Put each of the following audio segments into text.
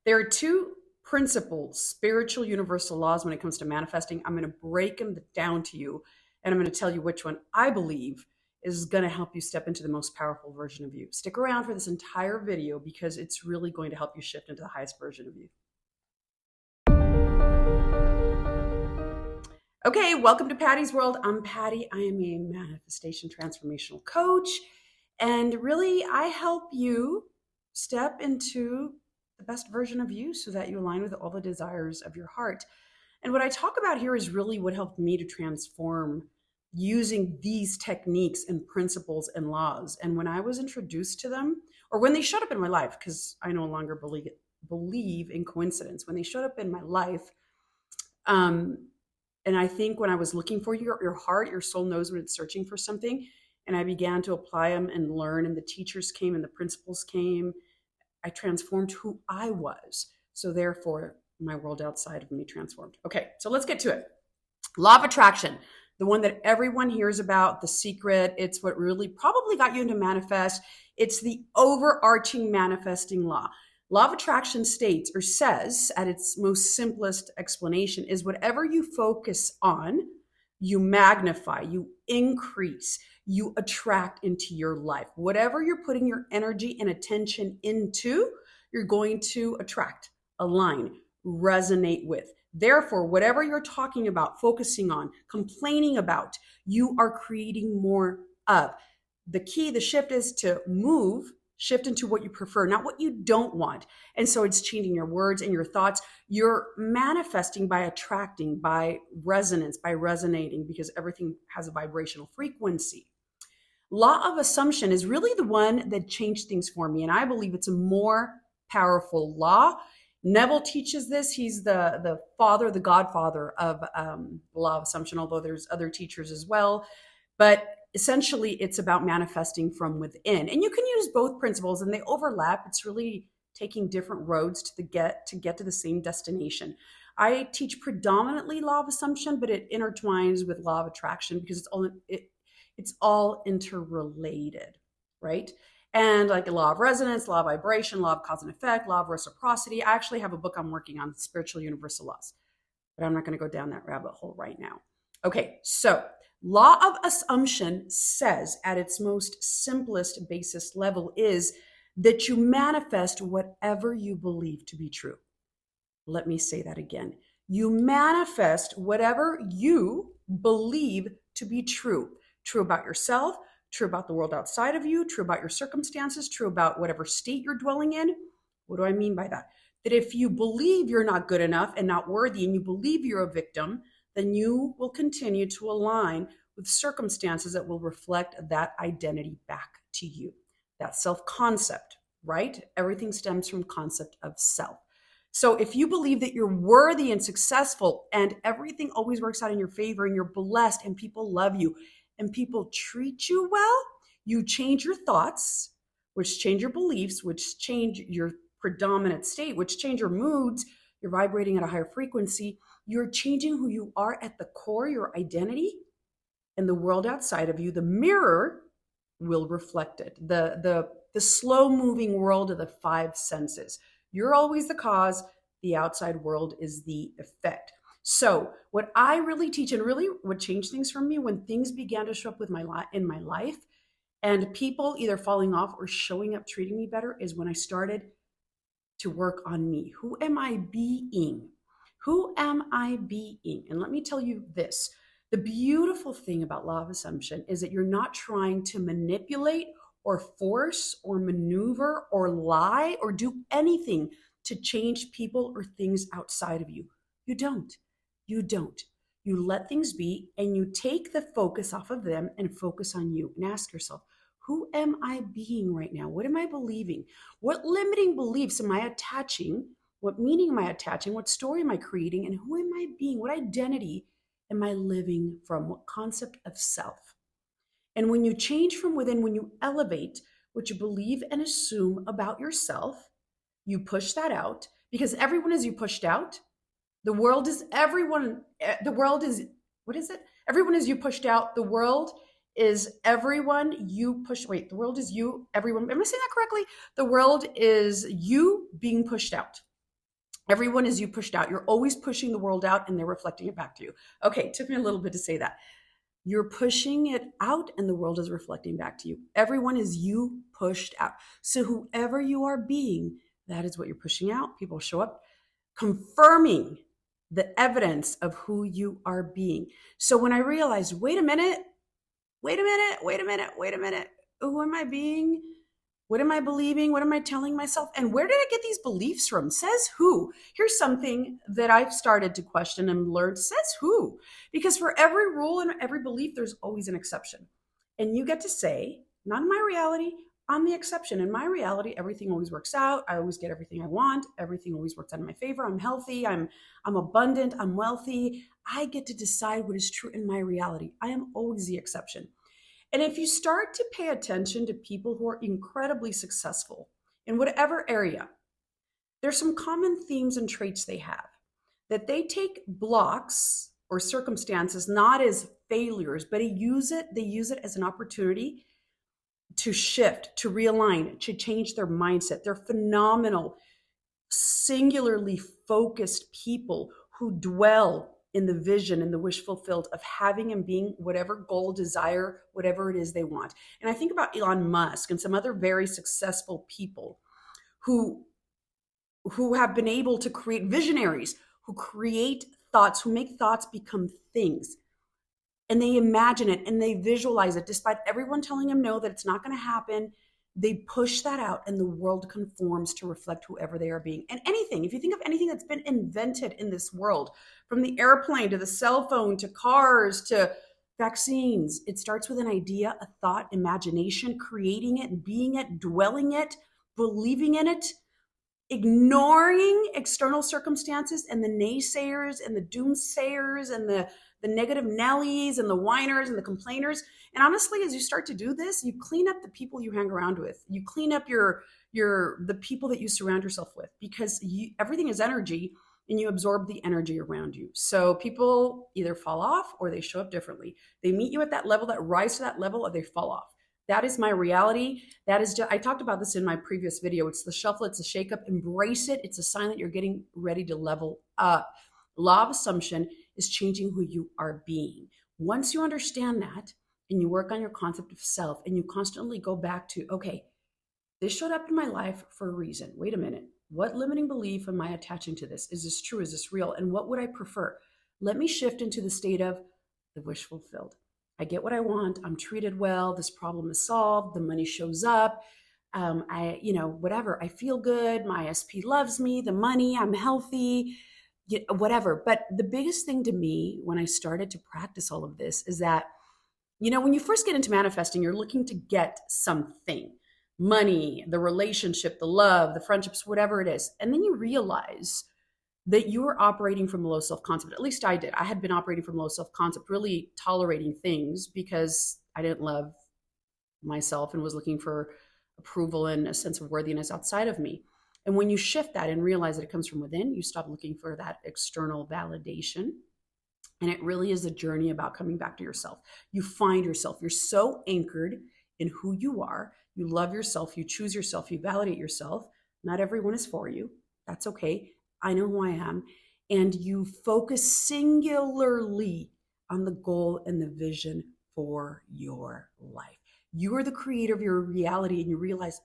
There are two principles, spiritual universal laws when it comes to manifesting. I'm going to break them down to you, and I'm going to tell you which one I believe is going to help you step into the most powerful version of you. Stick around for this entire video because it's really going to help you shift into the highest version of you. Okay, welcome to Patty's World. I'm Patty. I am a manifestation transformational coach. And really, I help you step into the best version of you so that you align with all the desires of your heart. And what I talk about here is really what helped me to transform using these techniques and principles and laws. And when I was introduced to them, or when they showed up in my life, because I no longer believe in coincidence, when they showed up in my life, and I think when I was looking for your heart, your soul knows when it's searching for something. And I began to apply them and learn, and the teachers came and the principles came. I transformed who I was. So therefore, my world outside of me transformed. Okay, so let's get to it. Law of attraction, the one that everyone hears about, the secret. It's what really probably got you into manifest. It's the overarching manifesting law. Law of attraction states or says at its most simplest explanation is whatever you focus on, you magnify, you increase, you attract into your life. Whatever you're putting your energy and attention into, you're going to attract, align, resonate with. Therefore, whatever you're talking about, focusing on, complaining about, you are creating more of. The key, the shift is to shift into what you prefer, not what you don't want. And so it's changing your words and your thoughts. You're manifesting by attracting, by resonance, by resonating, because everything has a vibrational frequency. Law of assumption is really the one that changed things for me. And I believe it's a more powerful law. Neville teaches this. He's the father, the godfather of the law of assumption, although there's other teachers as well. But essentially, it's about manifesting from within. And you can use both principles and they overlap. It's really taking different roads to get to the same destination. I teach predominantly law of assumption, but it intertwines with law of attraction because it's all interrelated, right? And like the law of resonance, law of vibration, law of cause and effect, law of reciprocity. I actually have a book I'm working on, Spiritual Universal Laws, but I'm not going to go down that rabbit hole right now. Okay, so law of assumption says at its most simplest basis level is that you manifest whatever you believe to be true. Let me say that again. You manifest whatever you believe to be true. True about yourself, true about the world outside of you, true about your circumstances, true about whatever state you're dwelling in. What do I mean by that? That if you believe you're not good enough and not worthy, and you believe you're a victim, then you will continue to align with circumstances that will reflect that identity back to you. That self-concept, right? Everything stems from concept of self. So if you believe that you're worthy and successful and everything always works out in your favor and you're blessed and people love you and people treat you well, you change your thoughts, which change your beliefs, which change your predominant state, which change your moods. You're vibrating at a higher frequency. You're changing who you are at the core, your identity, and the world outside of you. The mirror will reflect it. The slow moving world of the five senses. You're always the cause. The outside world is the effect. So what I really teach, and really what changed things for me when things began to show up in my life and people either falling off or showing up treating me better, is when I started to work on me. Who am I being? Who am I being? And let me tell you this. The beautiful thing about law of assumption is that you're not trying to manipulate or force or maneuver or lie or do anything to change people or things outside of you. You don't. You don't. You let things be and you take the focus off of them and focus on you and ask yourself, who am I being right now? What am I believing? What limiting beliefs am I attaching? What meaning am I attaching? What story am I creating? And who am I being? What identity am I living from? What concept of self? And when you change from within, when you elevate what you believe and assume about yourself, you push that out, because everyone is you pushed out. The world is everyone. The world is, what is it? Everyone is you pushed out. The world is everyone you push. Wait, the world is you, everyone. Am I saying that correctly? The world is you being pushed out. Everyone is you pushed out. You're always pushing the world out and they're reflecting it back to you. Okay, it took me a little bit to say that. You're pushing it out and the world is reflecting back to you. Everyone is you pushed out. So whoever you are being, that is what you're pushing out. People show up confirming the evidence of who you are being. So when I realized, wait a minute, who am I being? What am I believing? What am I telling myself? And where did I get these beliefs from? Says who? Here's something that I've started to question and learned. Says who? Because for every rule and every belief, there's always an exception. And you get to say, not in my reality, I'm the exception. In my reality, everything always works out. I always get everything I want. Everything always works out in my favor. I'm healthy. I'm abundant. I'm wealthy. I get to decide what is true in my reality. I am always the exception. And if you start to pay attention to people who are incredibly successful in whatever area, there's some common themes and traits they have, that they take blocks or circumstances not as failures, but they use it as an opportunity to shift, to realign, to change their mindset. They're phenomenal, singularly focused people who dwell in the vision and the wish fulfilled of having and being whatever goal, desire, whatever it is they want. And I think about Elon Musk and some other very successful people who have been able to create visionaries, who create thoughts, who make thoughts become things. And they imagine it and they visualize it despite everyone telling them no, that it's not going to happen. They push that out and the world conforms to reflect whoever they are being. And anything, if you think of anything that's been invented in this world, from the airplane to the cell phone to cars to vaccines, it starts with an idea, a thought, imagination, creating it, being it, dwelling it, believing in it, ignoring external circumstances and the naysayers and the doomsayers and the negative Nellies and the whiners and the complainers. And honestly, as you start to do this, you clean up the people you hang around with. You clean up the people that you surround yourself with, because everything is energy and you absorb the energy around you. So people either fall off or they show up differently. They meet you at that level, that rise to that level, or they fall off. That is my reality. That is just, I talked about this in my previous video. It's the shuffle, it's a shakeup. Embrace it. It's a sign that you're getting ready to level up. Law of assumption is changing who you are being. Once you understand that and you work on your concept of self and you constantly go back to, okay, this showed up in my life for a reason. Wait a minute. What limiting belief am I attaching to this? Is this true? Is this real? And what would I prefer? Let me shift into the state of the wish fulfilled. I get what I want. I'm treated well. This problem is solved. The money shows up. Whatever. I feel good. My SP loves me. The money. I'm healthy. Whatever. But the biggest thing to me when I started to practice all of this is that, when you first get into manifesting, you're looking to get something, money, the relationship, the love, the friendships, whatever it is. And then you realize that you are operating from low self-concept. At least I did. I had been operating from low self-concept, really tolerating things because I didn't love myself and was looking for approval and a sense of worthiness outside of me. And when you shift that and realize that it comes from within, you stop looking for that external validation. And it really is a journey about coming back to yourself. You find yourself. You're so anchored in who you are. You love yourself. You choose yourself. You validate yourself. Not everyone is for you. That's okay. I know who I am. And you focus singularly on the goal and the vision for your life. You are the creator of your reality, and you realize,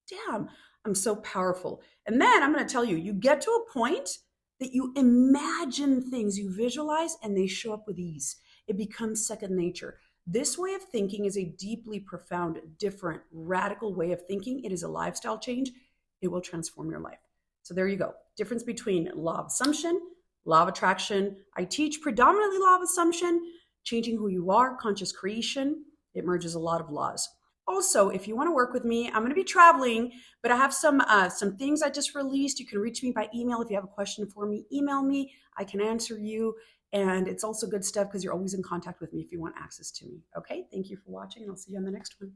damn, I'm so powerful. And then I'm going to tell you, you get to a point that you imagine things, you visualize, and they show up with ease. It becomes second nature. This way of thinking is a deeply profound, different, radical way of thinking. It is a lifestyle change. It will transform your life. So there you go. Difference between law of assumption, law of attraction. I teach predominantly law of assumption, changing who you are, conscious creation. It merges a lot of laws. Also, if you want to work with me, I'm going to be traveling, but I have some things I just released. You can reach me by email. If you have a question for me, email me. I can answer you. And it's also good stuff because you're always in contact with me if you want access to me. Okay, thank you for watching, and I'll see you on the next one.